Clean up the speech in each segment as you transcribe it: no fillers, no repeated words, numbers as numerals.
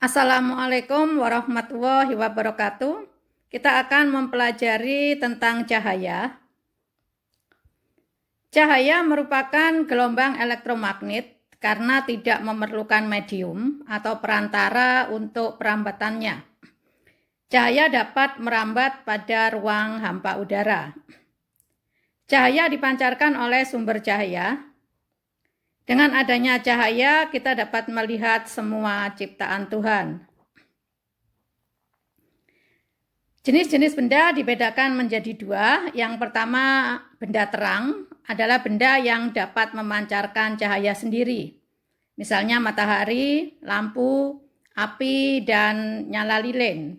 Assalamualaikum warahmatullahi wabarakatuh. Kita akan mempelajari tentang cahaya. Cahaya merupakan gelombang elektromagnet karena tidak memerlukan medium atau perantara untuk perambatannya. Cahaya dapat merambat pada ruang hampa udara. Cahaya dipancarkan oleh sumber cahaya. Dengan adanya cahaya, kita dapat melihat semua ciptaan Tuhan. Jenis-jenis benda dibedakan menjadi dua. Yang pertama, benda terang adalah benda yang dapat memancarkan cahaya sendiri. Misalnya matahari, lampu, api, dan nyala lilin.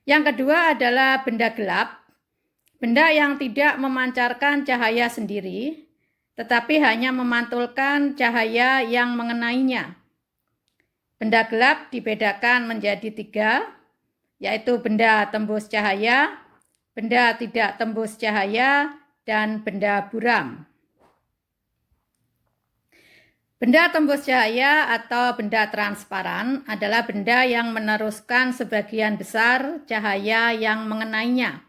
Yang kedua adalah benda gelap. Benda yang tidak memancarkan cahaya sendiri, tetapi hanya memantulkan cahaya yang mengenainya. Benda gelap dibedakan menjadi tiga, yaitu benda tembus cahaya, benda tidak tembus cahaya, dan benda buram. Benda tembus cahaya atau benda transparan adalah benda yang meneruskan sebagian besar cahaya yang mengenainya.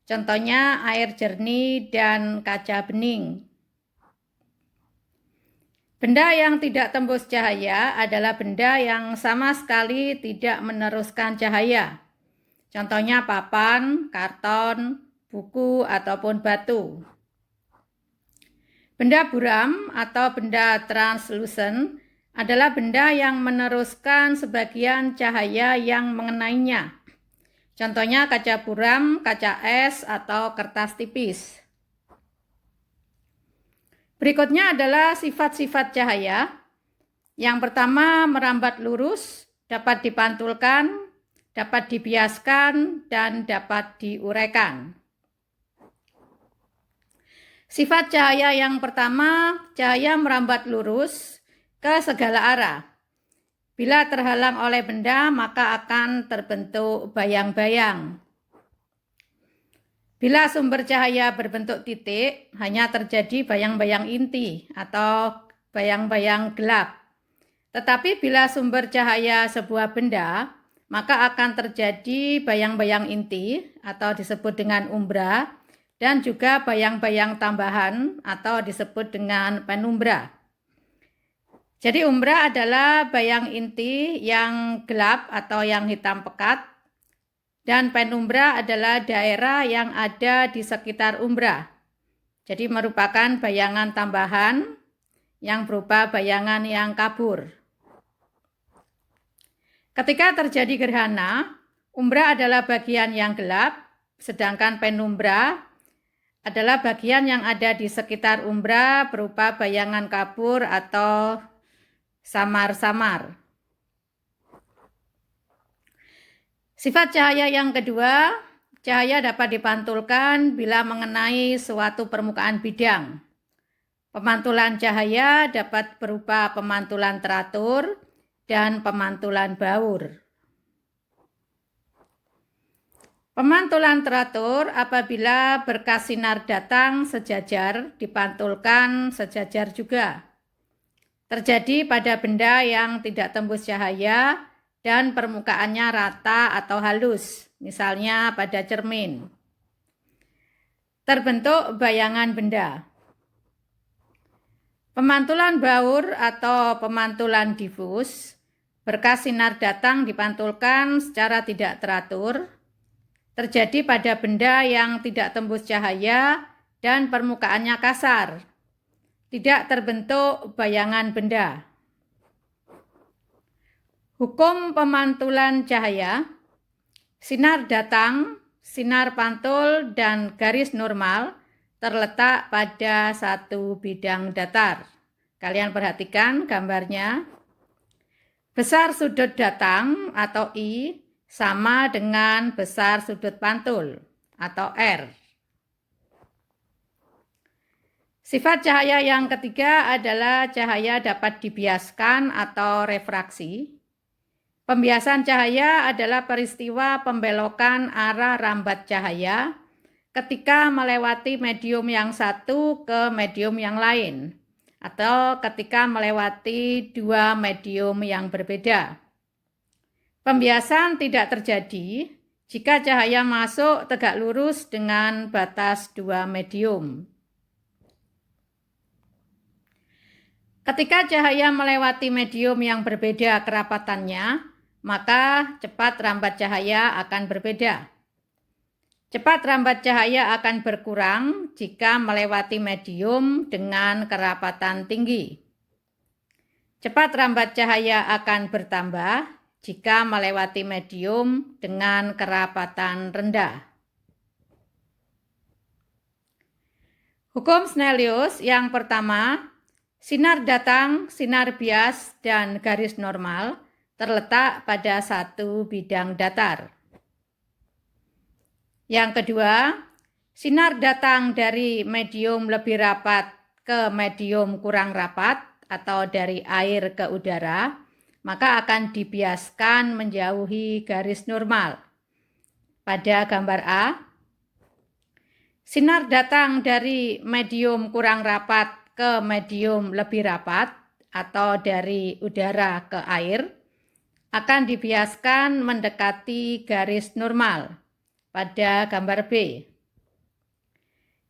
Contohnya air jernih dan kaca bening. Benda yang tidak tembus cahaya adalah benda yang sama sekali tidak meneruskan cahaya. Contohnya papan, karton, buku, ataupun batu. Benda buram atau benda translucent adalah benda yang meneruskan sebagian cahaya yang mengenainya. Contohnya kaca buram, kaca es, atau kertas tipis. Berikutnya adalah sifat-sifat cahaya. Yang pertama, merambat lurus, dapat dipantulkan, dapat dibiaskan, dan dapat diuraikan. Sifat cahaya yang pertama, cahaya merambat lurus ke segala arah. Bila terhalang oleh benda, maka akan terbentuk bayang-bayang. Bila sumber cahaya berbentuk titik, hanya terjadi bayang-bayang inti atau bayang-bayang gelap. Tetapi bila sumber cahaya sebuah benda, maka akan terjadi bayang-bayang inti atau disebut dengan umbra, dan juga bayang-bayang tambahan atau disebut dengan penumbra. Jadi umbra adalah bayang inti yang gelap atau yang hitam pekat, dan penumbra adalah daerah yang ada di sekitar umbra. Jadi merupakan bayangan tambahan yang berupa bayangan yang kabur. Ketika terjadi gerhana, umbra adalah bagian yang gelap, sedangkan penumbra adalah bagian yang ada di sekitar umbra berupa bayangan kabur atau samar-samar. Sifat cahaya yang kedua, cahaya dapat dipantulkan bila mengenai suatu permukaan bidang. Pemantulan cahaya dapat berupa pemantulan teratur dan pemantulan baur. Pemantulan teratur apabila berkas sinar datang sejajar dipantulkan sejajar juga. Terjadi pada benda yang tidak tembus cahaya dan permukaannya rata atau halus, misalnya pada cermin. Terbentuk bayangan benda. Pemantulan baur atau pemantulan difus, berkas sinar datang dipantulkan secara tidak teratur, terjadi pada benda yang tidak tembus cahaya dan permukaannya kasar. Tidak terbentuk bayangan benda. Hukum pemantulan cahaya, sinar datang, sinar pantul, dan garis normal terletak pada satu bidang datar. Kalian perhatikan gambarnya. Besar sudut datang atau I sama dengan besar sudut pantul atau R. Sifat cahaya yang ketiga adalah cahaya dapat dibiaskan atau refraksi. Pembiasan cahaya adalah peristiwa pembelokan arah rambat cahaya ketika melewati medium yang satu ke medium yang lain atau ketika melewati dua medium yang berbeda. Pembiasan tidak terjadi jika cahaya masuk tegak lurus dengan batas dua medium. Ketika cahaya melewati medium yang berbeda kerapatannya, maka cepat rambat cahaya akan berbeda. Cepat rambat cahaya akan berkurang jika melewati medium dengan kerapatan tinggi. Cepat rambat cahaya akan bertambah jika melewati medium dengan kerapatan rendah. Hukum Snellius yang pertama, sinar datang, sinar bias, dan garis normal terletak pada satu bidang datar. Yang kedua, sinar datang dari medium lebih rapat ke medium kurang rapat atau dari air ke udara, maka akan dibiaskan menjauhi garis normal. Pada gambar A, sinar datang dari medium kurang rapat ke medium lebih rapat atau dari udara ke air akan dibiaskan mendekati garis normal. Pada gambar B,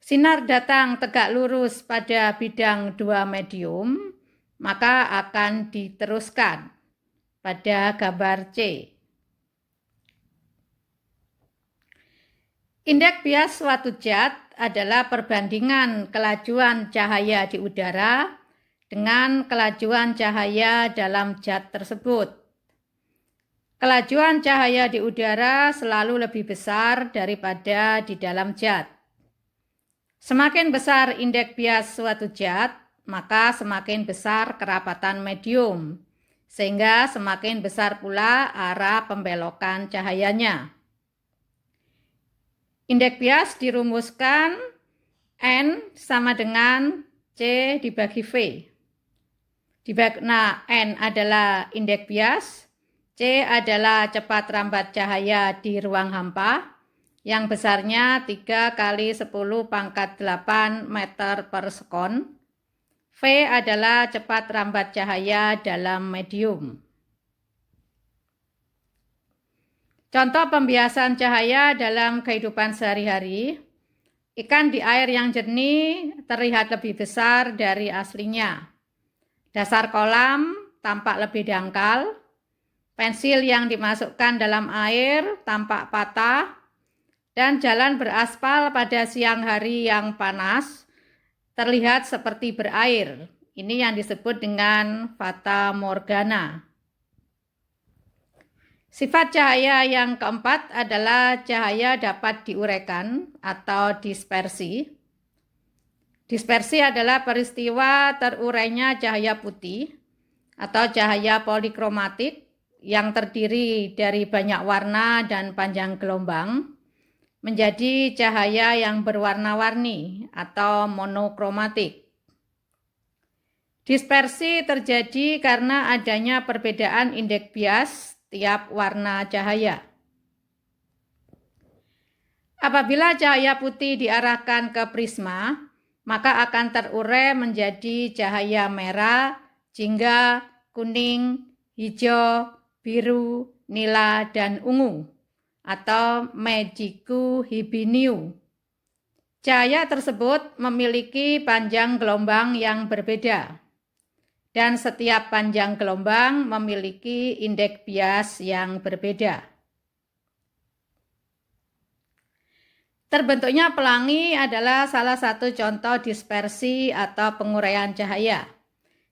sinar datang tegak lurus pada bidang dua medium, maka akan diteruskan. Pada gambar C, indeks bias suatu zat adalah perbandingan kelajuan cahaya di udara dengan kelajuan cahaya dalam zat tersebut. Kelajuan cahaya di udara selalu lebih besar daripada di dalam zat. Semakin besar indeks bias suatu zat, maka semakin besar kerapatan medium, sehingga semakin besar pula arah pembelokan cahayanya. Indeks bias dirumuskan N sama dengan C dibagi V. Nah, N adalah indeks bias, C adalah cepat rambat cahaya di ruang hampa yang besarnya 3 kali 10 pangkat 8 meter per sekon. V adalah cepat rambat cahaya dalam medium. Contoh pembiasan cahaya dalam kehidupan sehari-hari. Ikan di air yang jernih terlihat lebih besar dari aslinya. Dasar kolam tampak lebih dangkal. Pensil yang dimasukkan dalam air tampak patah, dan jalan beraspal pada siang hari yang panas terlihat seperti berair. Ini yang disebut dengan fata morgana. Sifat cahaya yang keempat adalah cahaya dapat diuraikan atau dispersi. Dispersi adalah peristiwa terurainya cahaya putih atau cahaya polikromatik yang terdiri dari banyak warna dan panjang gelombang menjadi cahaya yang berwarna-warni atau monokromatik. Dispersi terjadi karena adanya perbedaan indeks bias tiap warna cahaya. Apabila cahaya putih diarahkan ke prisma, maka akan terurai menjadi cahaya merah, jingga, kuning, hijau, biru, nila, dan ungu atau Magicu hibiniu. Cahaya tersebut memiliki panjang gelombang yang berbeda dan setiap panjang gelombang memiliki indeks bias yang berbeda. Terbentuknya pelangi adalah salah satu contoh dispersi atau penguraian cahaya,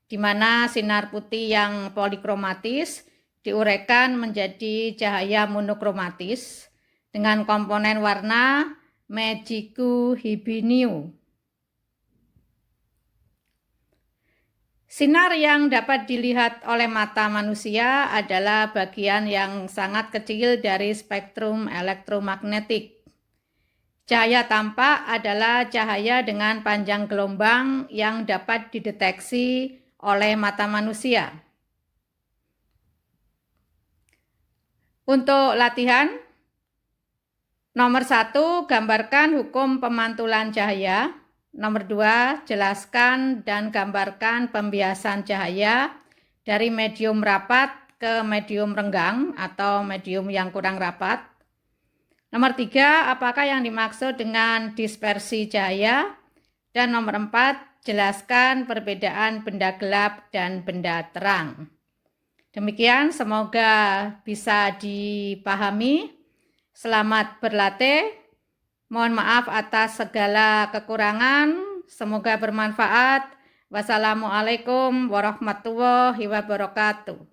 di mana sinar putih yang polikromatis diuraikan menjadi cahaya monokromatis dengan komponen warna Magicu hibiniu. Sinar yang dapat dilihat oleh mata manusia adalah bagian yang sangat kecil dari spektrum elektromagnetik. Cahaya tampak adalah cahaya dengan panjang gelombang yang dapat dideteksi oleh mata manusia. Untuk latihan, nomor 1, gambarkan hukum pemantulan cahaya. Nomor 2, jelaskan dan gambarkan pembiasan cahaya dari medium rapat ke medium renggang atau medium yang kurang rapat. Nomor 3, apakah yang dimaksud dengan dispersi cahaya? Dan nomor 4, jelaskan perbedaan benda gelap dan benda terang. Demikian, semoga bisa dipahami. Selamat berlatih. Mohon maaf atas segala kekurangan. Semoga bermanfaat. Wassalamualaikum warahmatullahi wabarakatuh.